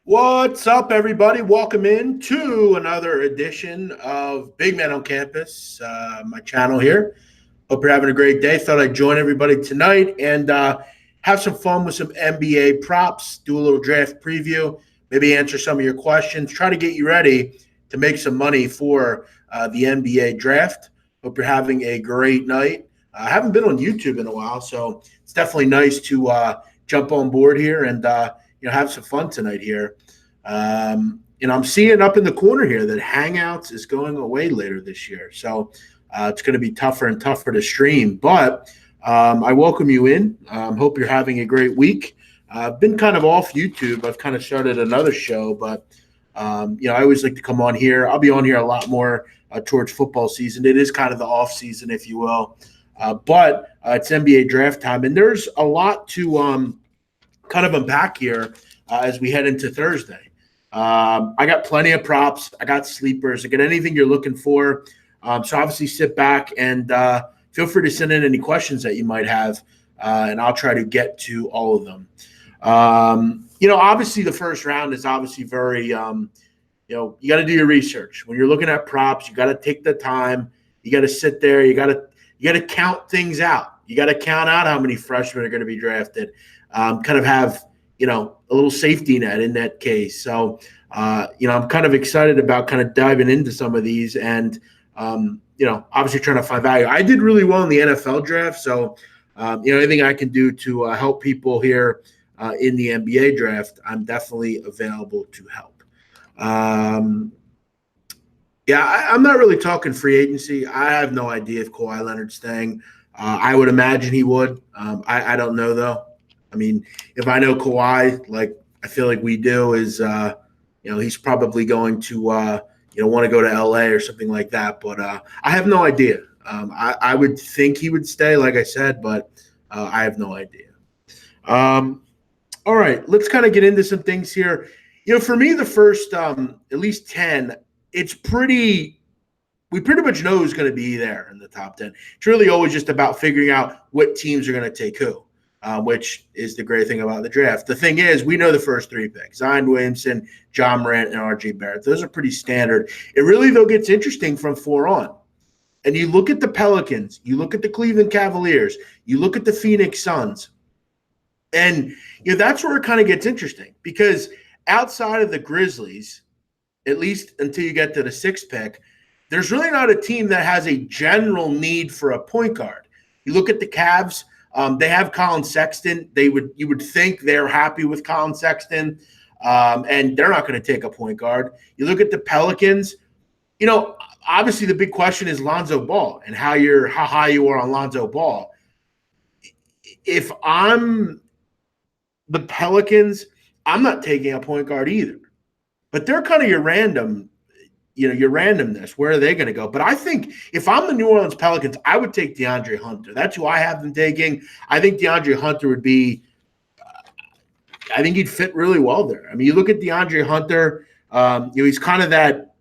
What's up, everybody? Welcome in to another edition of Big Man on Campus, my channel here. Hope you're having a great day. Thought I'd join everybody tonight and have some fun with some NBA props, do a little draft preview, maybe answer some of your questions, try to get you ready to make some money for the NBA draft. Hope you're having a great night. I haven't been on YouTube in a while, so it's definitely nice to jump on board here and have some fun tonight here. I'm seeing up in the corner here that Hangouts is going away later this year, so it's going to be tougher and tougher to stream. But I welcome you in. Hope you're having a great week. I've been kind of off YouTube. I've kind of started another show, but I always like to come on here. I'll be on here a lot more towards football season. It is kind of the off season, if you will. But it's NBA draft time, and there's a lot to kind of unpack here as we head into Thursday. I got plenty of props. I got sleepers. I got anything you're looking for. So obviously sit back and feel free to send in any questions that you might have, and I'll try to get to all of them. Obviously the first round is obviously very, you got to do your research. When you're looking at props, you got to take the time. You got to sit there. You got to count things out. You got to count out how many freshmen are going to be drafted. Kind of have a little safety net in that case. So, I'm kind of excited about kind of diving into some of these and, obviously trying to find value. I did really well in the NFL draft. So, anything I can do to help people here in the NBA draft, I'm definitely available to help. I'm not really talking free agency. I have no idea if Kawhi Leonard's staying. I would imagine he would. I don't know, though. I mean, if I know Kawhi, like I feel like we do, is he's probably going to want to go to LA or something like that. But I have no idea. I would think he would stay, like I said, but I have no idea. All right, let's kind of get into some things here. For me, the first at least 10, we pretty much know who's going to be there in the top 10. It's really always just about figuring out what teams are going to take who. Which is the great thing about the draft. The thing is, we know the first three picks: Zion Williamson, John Morant, and R.J. Barrett. Those are pretty standard. It really, though, gets interesting from 4 on. And you look at the Pelicans, you look at the Cleveland Cavaliers, you look at the Phoenix Suns, and that's where it kind of gets interesting because outside of the Grizzlies, at least until you get to the 6th pick, there's really not a team that has a general need for a point guard. You look at the Cavs. They have Colin Sexton. You would think they're happy with Colin Sexton, and they're not going to take a point guard. You look at the Pelicans. Obviously the big question is Lonzo Ball and how high you are on Lonzo Ball. If I'm the Pelicans, I'm not taking a point guard either. But they're kind of your random. Your randomness, where are they going to go? But I think if I'm the New Orleans Pelicans, I would take DeAndre Hunter. That's who I have them taking. I think DeAndre Hunter would be I think he'd fit really well there. I mean, you look at DeAndre Hunter, he's kind of that,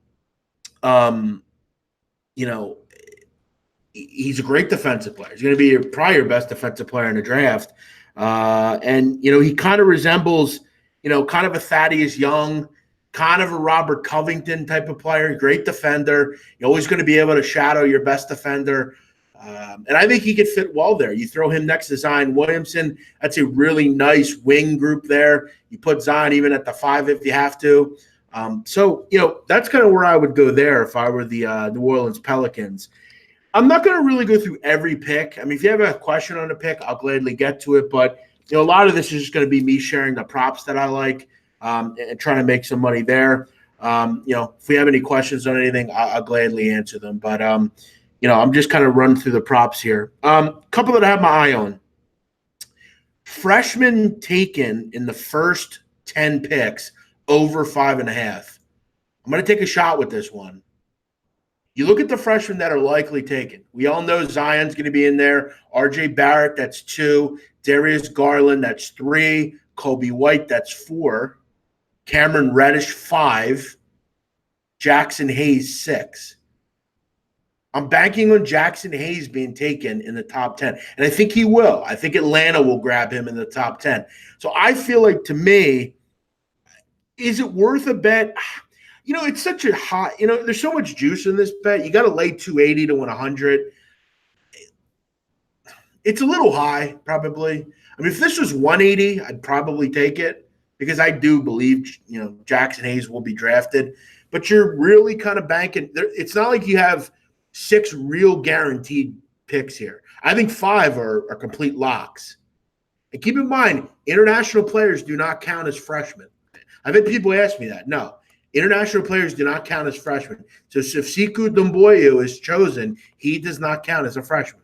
he's a great defensive player. He's going to be probably your best defensive player in the draft. And he kind of resembles, kind of a Thaddeus Young, kind of a Robert Covington type of player, great defender. You're always going to be able to shadow your best defender. And I think he could fit well there. You throw him next to Zion Williamson, that's a really nice wing group there. You put Zion even at the 5 if you have to. So that's kind of where I would go there if I were the New Orleans Pelicans. I'm not going to really go through every pick. I mean, if you have a question on a pick, I'll gladly get to it. But, a lot of this is just going to be me sharing the props that I like and trying to make some money there. If we have any questions on anything, I'll gladly answer them. But, I'm just kind of running through the props here. Couple that I have my eye on. Freshmen taken in the first 10 picks over 5.5. I'm going to take a shot with this one. You look at the freshmen that are likely taken. We all know Zion's going to be in there. R.J. Barrett, that's 2. Darius Garland, that's 3. Kobe White, that's 4. Cameron Reddish, 5. Jackson Hayes, 6. I'm banking on Jackson Hayes being taken in the top 10. And I think he will. I think Atlanta will grab him in the top 10. So I feel like, to me, Is it worth a bet? It's such a high, there's so much juice in this bet. You got to lay 280 to win 100. It's a little high, probably. I mean, if this was 180, I'd probably take it because I do believe, Jackson Hayes will be drafted. But you're really kind of banking. It's not like you have 6 real guaranteed picks here. I think 5 are complete locks. And keep in mind, international players do not count as freshmen. I've had people ask me that. No, international players do not count as freshmen. So if Siku Doumbouya is chosen, he does not count as a freshman.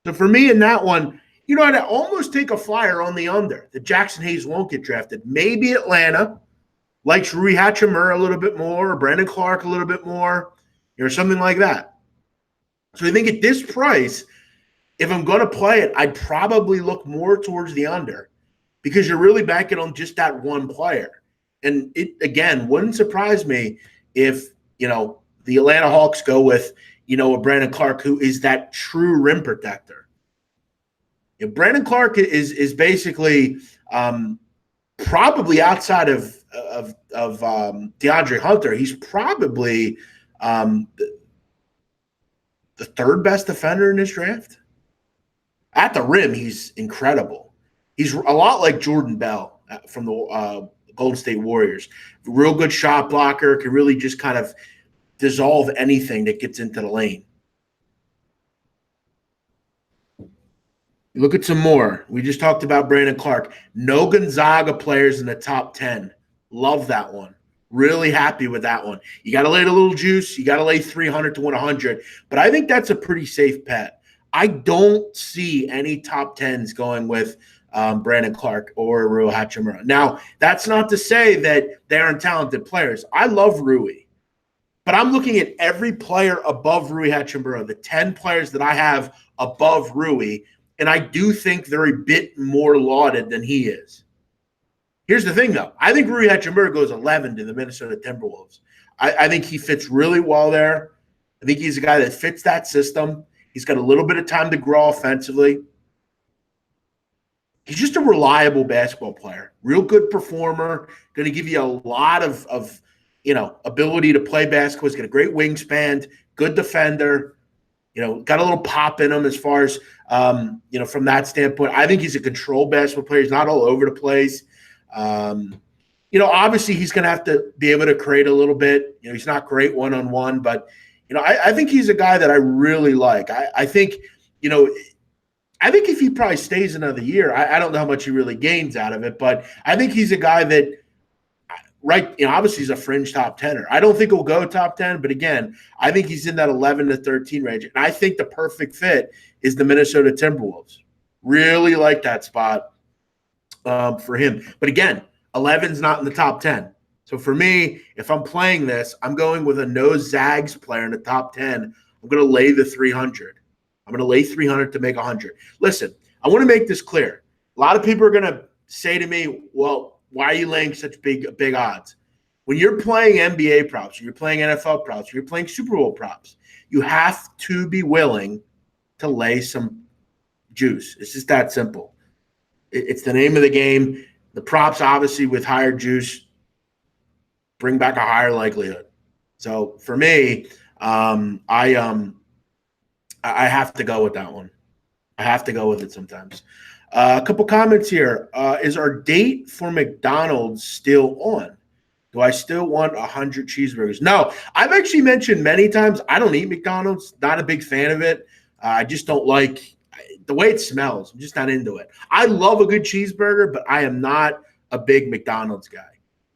So for me in that one, I'd almost take a flyer on the under that Jackson Hayes won't get drafted. Maybe Atlanta likes Rui Hachimura a little bit more, or Brandon Clark a little bit more, something like that. So I think at this price, if I'm going to play it, I'd probably look more towards the under because you're really banking on just that one player. And it, again, wouldn't surprise me if, the Atlanta Hawks go with, a Brandon Clark who is that true rim protector. Brandon Clark is basically probably outside of DeAndre Hunter. He's probably the third best defender in this draft. At the rim, he's incredible. He's a lot like Jordan Bell from the Golden State Warriors. Real good shot blocker, can really just kind of dissolve anything that gets into the lane. Look at some more. We just talked about Brandon Clark. No Gonzaga players in the top 10. Love that one. Really happy with that one. You got to lay a little juice. You got to lay 300 to win 100. But I think that's a pretty safe bet. I don't see any top 10s going with Brandon Clark or Rui Hachimura. Now, that's not to say that they aren't talented players. I love Rui. But I'm looking at every player above Rui Hachimura, the 10 players that I have above Rui, and I do think they're a bit more lauded than he is. Here's the thing, though. I think Rui Hachimura goes 11 to the Minnesota Timberwolves. I think he fits really well there. I think he's a guy that fits that system. He's got a little bit of time to grow offensively. He's just a reliable basketball player, real good performer, going to give you a lot of ability to play basketball. He's got a great wingspan, good defender, got a little pop in him as far as, from that standpoint. I think he's a controlled basketball player. He's not all over the place. Obviously he's going to have to be able to create a little bit. He's not great one-on-one, but, I think he's a guy that I really like. I think if he probably stays another year, I don't know how much he really gains out of it, but I think he's a guy that, obviously he's a fringe top 10er. I don't think he'll go top 10, but again, I think he's in that 11 to 13 range. And I think the perfect fit is the Minnesota Timberwolves. Really like that spot for him. But again, 11's not in the top 10. So for me, if I'm playing this, I'm going with a no Zags player in the top 10. I'm going to lay the 300. I'm going to lay 300 to make 100. Listen, I want to make this clear. A lot of people are going to say to me, well, why are you laying such big odds? When you're playing NBA props, you're playing NFL props, you're playing Super Bowl props, you have to be willing to lay some juice. It's just that simple. It's the name of the game. The props, obviously, with higher juice, bring back a higher likelihood. So for me, I have to go with that one. I have to go with it sometimes. A couple comments here. Is our date for McDonald's still on? Do I still want 100 cheeseburgers? No. I've actually mentioned many times I don't eat McDonald's. Not a big fan of it. I just don't like the way it smells. I'm just not into it. I love a good cheeseburger, but I am not a big McDonald's guy.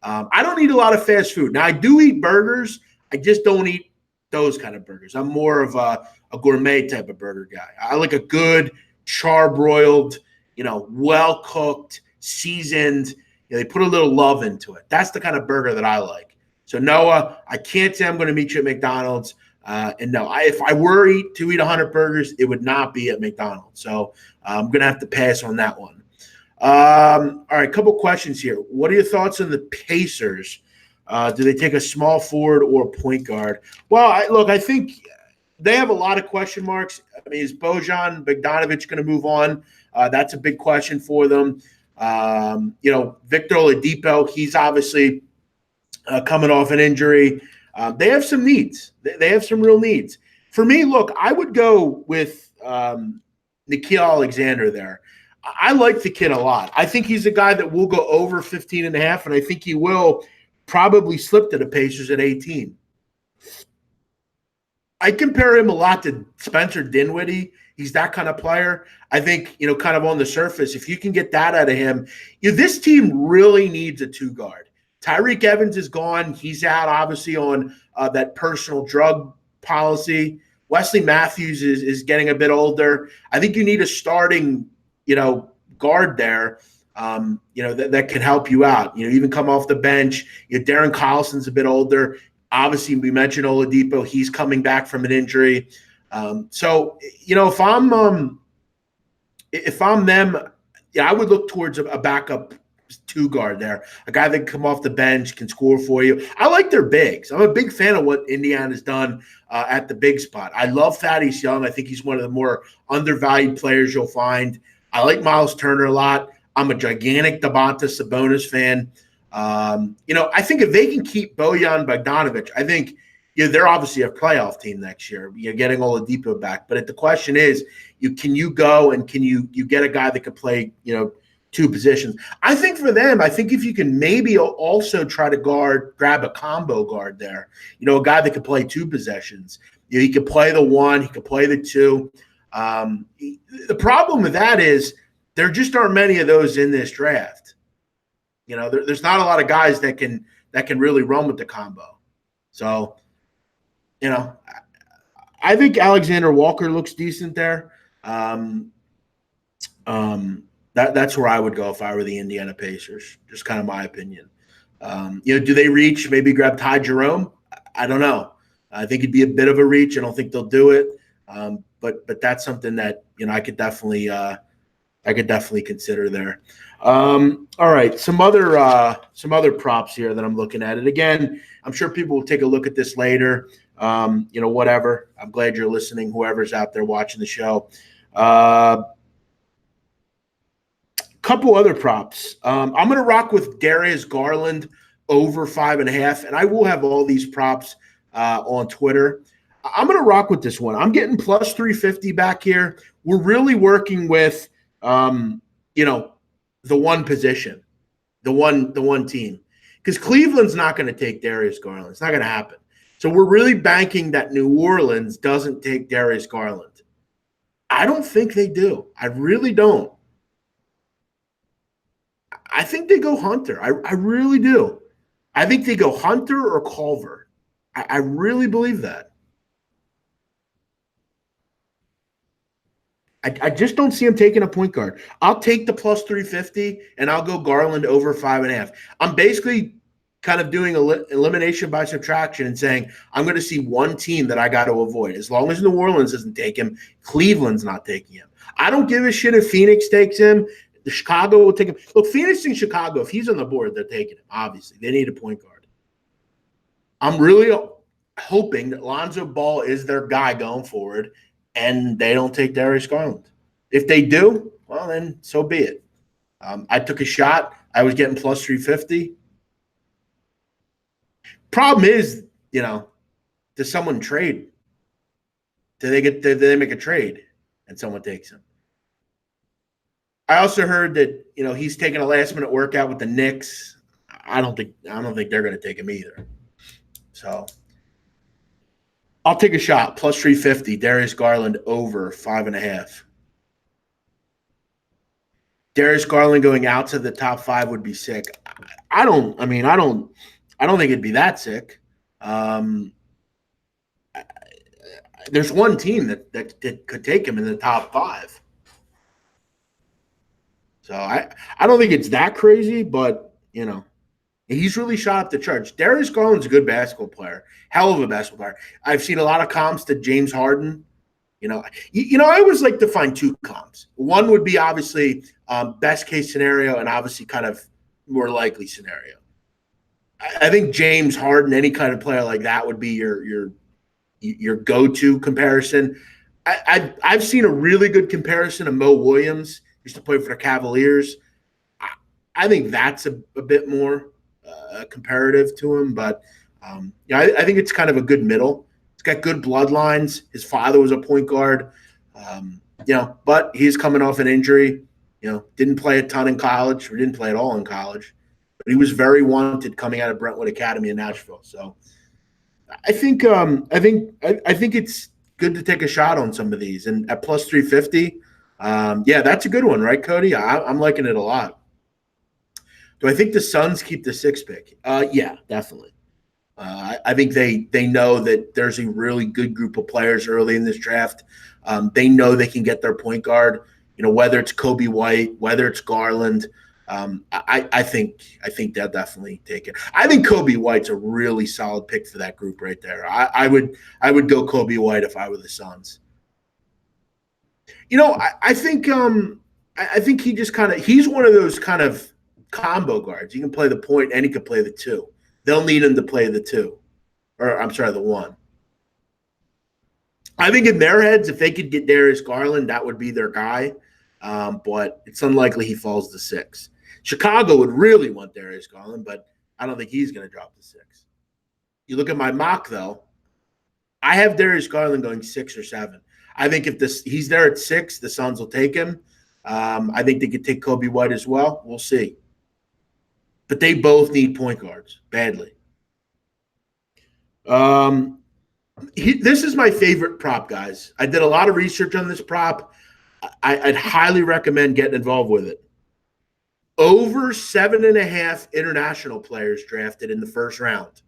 I don't eat a lot of fast food. Now, I do eat burgers. I just don't eat those kind of burgers. I'm more of a gourmet type of burger guy. I like a good charbroiled, well-cooked, seasoned. They put a little love into it. That's the kind of burger that I like. So, Noah, I can't say I'm going to meet you at McDonald's. And no, if I were to eat 100 burgers, it would not be at McDonald's. So I'm going to have to pass on that one. All right, a couple questions here. What are your thoughts on the Pacers? Do they take a small forward or a point guard? Well, I think they have a lot of question marks. I mean, is Bojan Bogdanovic going to move on? That's a big question for them. Victor Oladipo, he's obviously coming off an injury. They have some needs. They have some real needs. For me, look, I would go with Nickeil Alexander there. I like the kid a lot. I think he's a guy that will go over 15 and a half, and I think he will probably slip to the Pacers at 18. I compare him a lot to Spencer Dinwiddie. He's that kind of player. I think, kind of on the surface, if you can get that out of him, this team really needs a two guard. Tyreek Evans is gone. He's out, obviously, on that personal drug policy. Wesley Matthews is getting a bit older. I think you need a starting, guard there, that can help you out. Even come off the bench. Darren Collison's a bit older. Obviously, we mentioned Oladipo. He's coming back from an injury. If I'm them, I would look towards a backup two guard there, a guy that can come off the bench, can score for you. I like their bigs. I'm a big fan of what Indiana's done at the big spot. I love Thaddeus Young. I think he's one of the more undervalued players you'll find. I like Miles Turner a lot. I'm a gigantic Domantas Sabonis fan. I think if they can keep Bojan Bogdanovic, I think they're obviously a playoff team next year. You're getting Oladipo back, but the question is, can you go and can you get a guy that could play two positions? I think for them, if you can maybe also try to grab a combo guard there, a guy that could play two possessions. He could play the one, he could play the two. The problem with that is there just aren't many of those in this draft. There's not a lot of guys that can really run with the combo. So, I think Alexander Walker looks decent there. That's where I would go if I were the Indiana Pacers. Just kind of my opinion. Do they reach? Maybe grab Ty Jerome? I don't know. I think it'd be a bit of a reach. I don't think they'll do it. But that's something that I could definitely consider there. All right, some other props here that I'm looking at. And again, I'm sure people will take a look at this later. Whatever. I'm glad you're listening. Whoever's out there watching the show. Couple other props. I'm going to rock with Darius Garland over 5.5, and I will have all these props on Twitter. I'm going to rock with this one. I'm getting plus 350 back here. We're really working with, the one position, the one team, because Cleveland's not going to take Darius Garland. It's not going to happen. So we're really banking that New Orleans doesn't take Darius Garland. I don't think they do. I really don't. I think they go Hunter. I really do. I think they go Hunter or Culver. I really believe that. I just don't see him taking a point guard. I'll take the plus 350, and I'll go Garland over 5.5. I'm basically kind of doing elimination by subtraction and saying I'm going to see one team that I got to avoid. As long as New Orleans doesn't take him, Cleveland's not taking him. I don't give a shit if Phoenix takes him. The Chicago will take him. Look, Phoenix and Chicago, if he's on the board, they're taking him, obviously. They need a point guard. I'm really hoping that Lonzo Ball is their guy going forward, and they don't take Darius Garland. If they do, well, then so be it. I took a shot. I was getting plus 350. Problem is, does someone trade? Do they make a trade and someone takes him? I also heard that he's taking a last minute workout with the Knicks. I don't think they're going to take him either. So I'll take a shot. Plus 350. Darius Garland over 5.5. Darius Garland going out to the top 5 would be sick. I don't think it'd be that sick. There's one team that could take him in the top 5. So I don't think it's that crazy, but he's really shot up the charts. Darius Garland's a good basketball player, hell of a basketball player. I've seen a lot of comps to James Harden. I always like to find two comps. One would be obviously best case scenario, and obviously kind of more likely scenario. I think James Harden, any kind of player like that, would be your go-to comparison. I've seen a really good comparison of Mo Williams. Used to play for the Cavaliers. I think that's a bit more comparative to him. But yeah, I think it's kind of a good middle. He's got good bloodlines. His father was a point guard. But he's coming off an injury. Didn't play a ton in college, or didn't play at all in college. But he was very wanted coming out of Brentwood Academy in Nashville. So I think it's good to take a shot on some of these. And at plus 350, yeah, that's a good one, right, Cody? I'm liking it a lot. Do I think the Suns keep the 6th pick? Yeah, definitely. I think they know that there's a really good group of players early in this draft. They know they can get their point guard. Whether it's Kobe White, whether it's Garland. I think they'll definitely take it. I think Kobe White's a really solid pick for that group right there. I would go Kobe White if I were the Suns. I think he just he's one of those kind of combo guards. He can play the point and he can play the 2. They'll need him to play the 2, or I'm sorry, the 1. I think in their heads, if they could get Darius Garland, that would be their guy. But it's unlikely he falls to 6. Chicago would really want Darius Garland, but I don't think he's going to drop to 6. You look at my mock, though. I have Darius Garland going 6 or 7. I think if he's there at 6, the Suns will take him. I think they could take Kobe White as well. We'll see. But they both need point guards badly. This is my favorite prop, guys. I did a lot of research on this prop. I'd highly recommend getting involved with it. Over 7.5 international players drafted in the first round.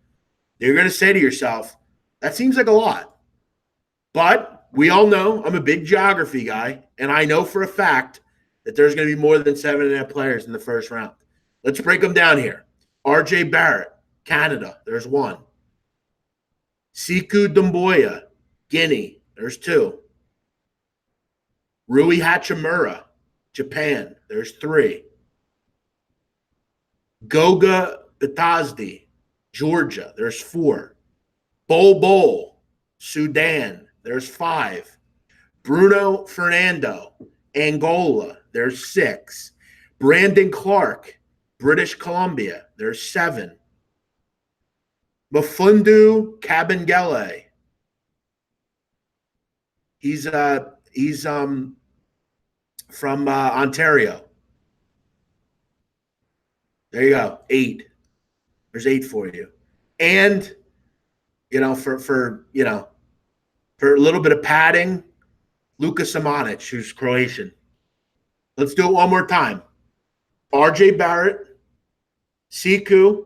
You're going to say to yourself, that seems like a lot. But we all know I'm a big geography guy, and I know for a fact that there's going to be more than 7.5 players in the first round. Let's break them down here. R.J. Barrett, Canada, there's 1. Sekou Doumbouya, Guinea, there's 2. Rui Hachimura, Japan, there's 3. Goga Bitadze, Georgia, there's 4. Bol, Sudan, there's 5. Bruno Fernando, Angola, there's 6. Brandon Clark, British Columbia, there's 7. Mfiondu Kabengele, he's from Ontario. There you go, 8. There's 8 for you. And for a little bit of padding, Luka Samanic, who's Croatian. Let's do it one more time. R.J. Barrett, Sekou,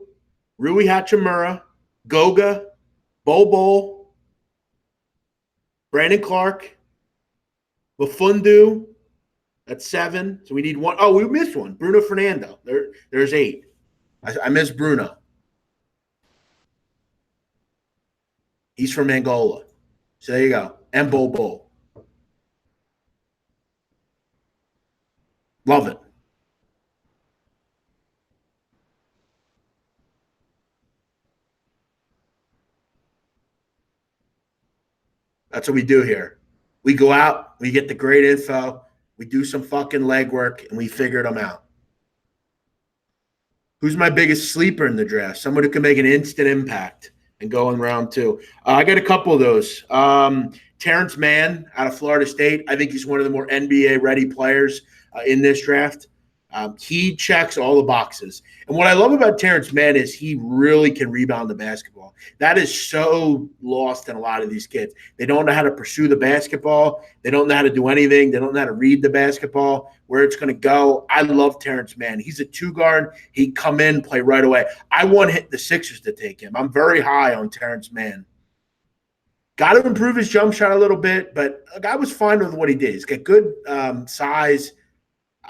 Rui Hachimura, Goga, Bol, Brandon Clark, Mfiondu. That's 7. So we need 1. Oh, we missed one. Bruno Fernando. There's 8. I missed Bruno. He's from Angola. So there you go. And Bol. Love it. That's what we do here. We go out, we get the great info, we do some fucking legwork, and we figure them out. Who's my biggest sleeper in the draft? Someone who can make an instant impact and go in round 2. I got a couple of those. Terrence Mann out of Florida State. I think he's one of the more NBA-ready players in this draft. He checks all the boxes. And what I love about Terrence Mann is he really can rebound the basketball. That is so lost in a lot of these kids. They don't know how to pursue the basketball. They don't know how to do anything. They don't know how to read the basketball, where it's going to go. I love Terrence Mann. He's a 2-guard. He'd come in, play right away. I want the Sixers to take him. I'm very high on Terrence Mann. Got to improve his jump shot a little bit, but I was fine with what he did. He's got good size.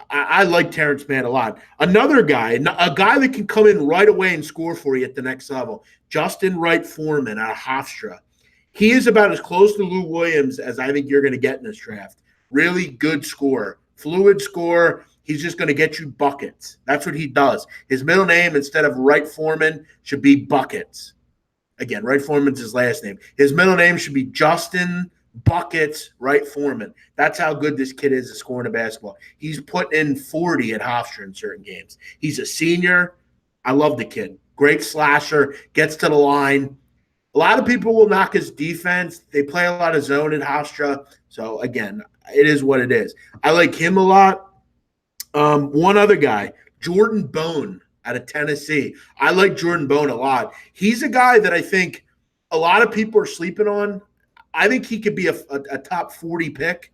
I like Terrence Mann a lot. Another guy, a guy that can come in right away and score for you at the next level, Justin Wright Foreman out of Hofstra. He is about as close to Lou Williams as I think you're going to get in this draft. Really good scorer, fluid scorer. He's just going to get you buckets. That's what he does. His middle name, instead of Wright Foreman, should be Buckets. Again, Wright Foreman's his last name. His middle name should be Justin buckets, right? Foreman. That's how good this kid is at scoring a basketball. He's put in 40 at Hofstra in certain games. He's a senior. I love the kid. Great slasher, gets to the line. A lot of people will knock his defense. They play a lot of zone at Hofstra. So, again, it is what it is. I like him a lot. One other guy, Jordan Bone out of Tennessee. I like Jordan Bone a lot. He's a guy that I think a lot of people are sleeping on. I think he could be a top 40 pick.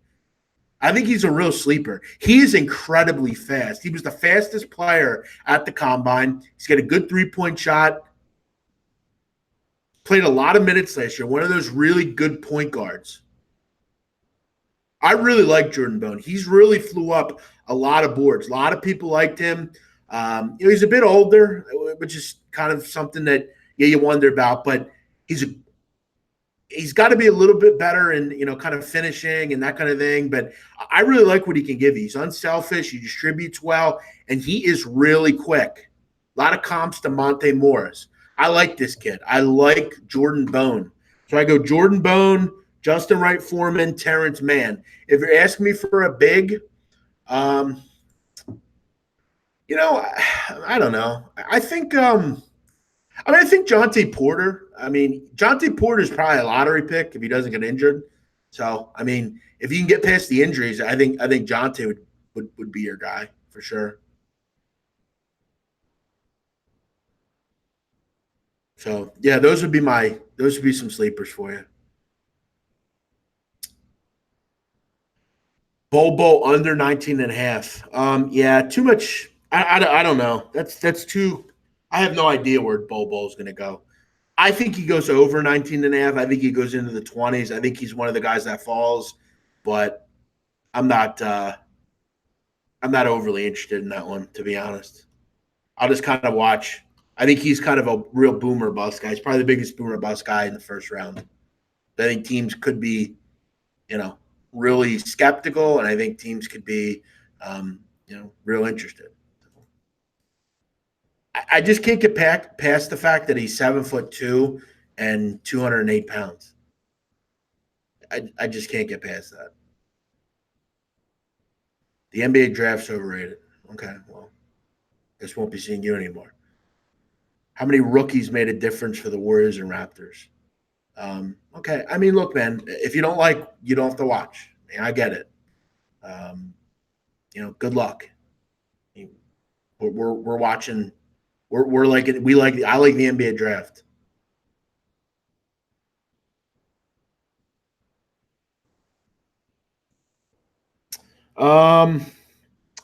I think he's a real sleeper. He is incredibly fast. He was the fastest player at the combine. He's got a good 3-point shot. Played a lot of minutes last year. One of those really good point guards. I really like Jordan Bone. He's really flew up a lot of boards. A lot of people liked him. He's a bit older, which is kind of something that you wonder about. But he's got to be a little bit better in kind of finishing and that kind of thing. But I really like what he can give you. He's unselfish. He distributes well, and he is really quick. A lot of comps to Monte Morris. I like this kid. I like Jordan Bone. So I go Jordan Bone, Justin Wright Foreman, Terrence Mann. If you're asking me for a big, I don't know. I think Jonte Porter. Jonte Porter is probably a lottery pick if he doesn't get injured. So, if you can get past the injuries, I think Jonte would be your guy for sure. So, yeah, those would be some sleepers for you. Bobo under 19 and a half. Yeah, too much. I don't know. That's too. I have no idea where Bobo is going to go. I think he goes over 19 and a half. I think he goes into the 20s. I think he's one of the guys that falls, but I'm not. I'm not overly interested in that one, to be honest. I'll just kind of watch. I think he's kind of a real boomer bust guy. He's probably the biggest boomer bust guy in the first round. I think teams could be, really skeptical, and I think teams could be, real interested. I just can't get past the fact that he's 7'2" and 208 pounds. I just can't get past that. The NBA draft's overrated. Okay, well, guess won't be seeing you anymore. How many rookies made a difference for the Warriors and Raptors? Okay, look, man, if you don't like, you don't have to watch. I get it. Good luck. We're watching. We're like it. I like the NBA draft. Um,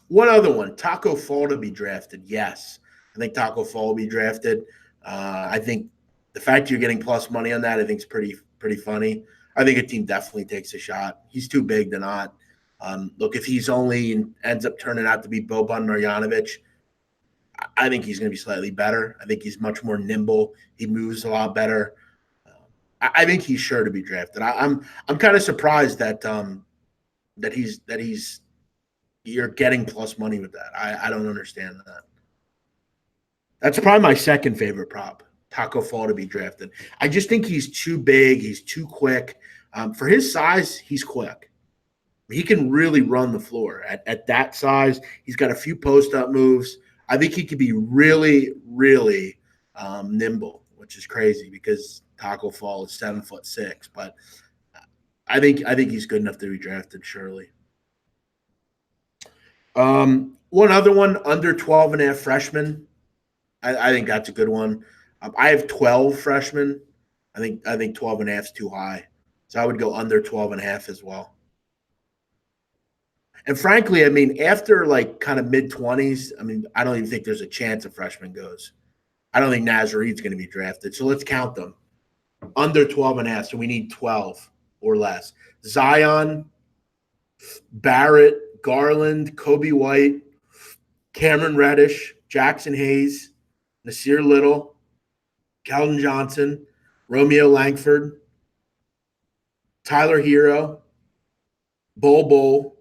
One other one, Taco Fall to be drafted. Yes, I think Taco Fall will be drafted. I think the fact you're getting plus money on that, I think is pretty funny. I think a team definitely takes a shot. He's too big to not. Look, if he's only ends up turning out to be Boban Marjanovic, I think he's going to be slightly better. I think he's much more nimble. He moves a lot better. I think he's sure to be drafted. I'm kind of surprised that he's you're getting plus money with that. I don't understand that. That's probably my second favorite prop, Taco Fall to be drafted. I just think he's too big. He's too quick. For his size, he's quick. He can really run the floor at that size. He's got a few post up moves. I think he could be really, really nimble, which is crazy because Taco Fall is 7'6". But I think he's good enough to be drafted, surely. One other one, under 12 and a half freshmen. I think that's a good one. I have 12 freshmen. I think 12 and a half is too high. So I would go under 12 and a half as well. And frankly, after like kind of mid 20s, I don't even think there's a chance a freshman goes. I don't think Nazarene's going to be drafted. So let's count them. Under 12 and a half. So we need 12 or less. Zion, Barrett, Garland, Kobe White, Cameron Reddish, Jackson Hayes, Nasir Little, Keldon Johnson, Romeo Langford, Tyler Hero, Bol,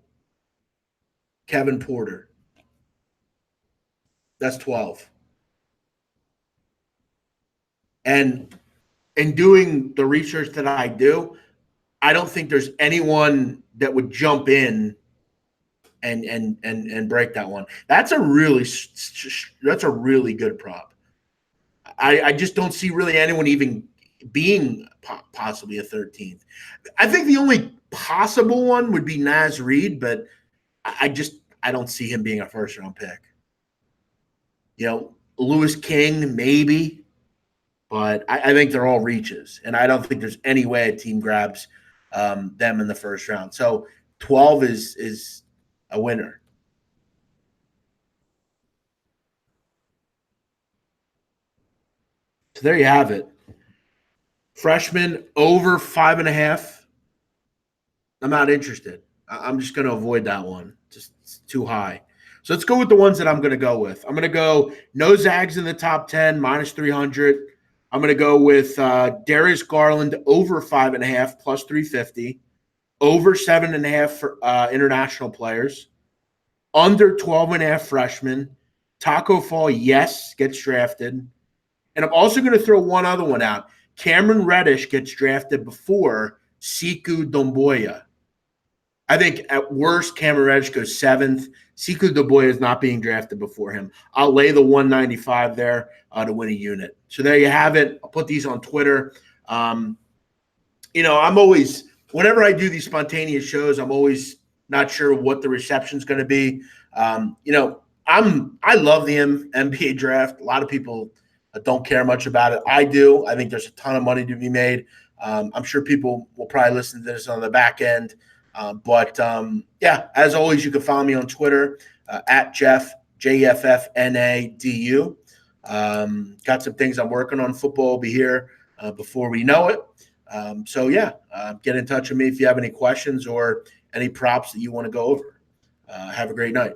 Kevin Porter. That's 12. And in doing the research that I do, I don't think there's anyone that would jump in and break that one. That's a really good prop. I just don't see really anyone even being possibly a 13th. I think the only possible one would be Naz Reid, but I don't see him being a first round pick. Lewis King maybe, but I think they're all reaches, and I don't think there's any way a team grabs them in the first round. So 12 is a winner. So there you have it. Freshman over 5.5. I'm not interested. I'm just going to avoid that one. Just it's too high. So let's go with the ones that I'm going to go with. I'm going to go no Zags in the top 10, minus 300. I'm going to go with Darius Garland over 5.5, plus 350. Over 7.5 for international players. Under 12.5 freshmen. Taco Fall, yes, gets drafted. And I'm also going to throw one other one out. Cameron Reddish gets drafted before Sekou Doumbouya. I think at worst, Cameron Reddish goes 7th. Sekou Doumbouya is not being drafted before him. I'll lay the 195 there to win a unit. So there you have it. I'll put these on Twitter. I'm always, whenever I do these spontaneous shows, I'm always not sure what the reception is going to be. I love the NBA draft. A lot of people don't care much about it. I do. I think there's a ton of money to be made. I'm sure people will probably listen to this on the back end. But as always, you can follow me on Twitter at Jeff, JFFNADU. Got some things I'm working on. Football will be here before we know it. Get in touch with me if you have any questions or any props that you want to go over. Have a great night.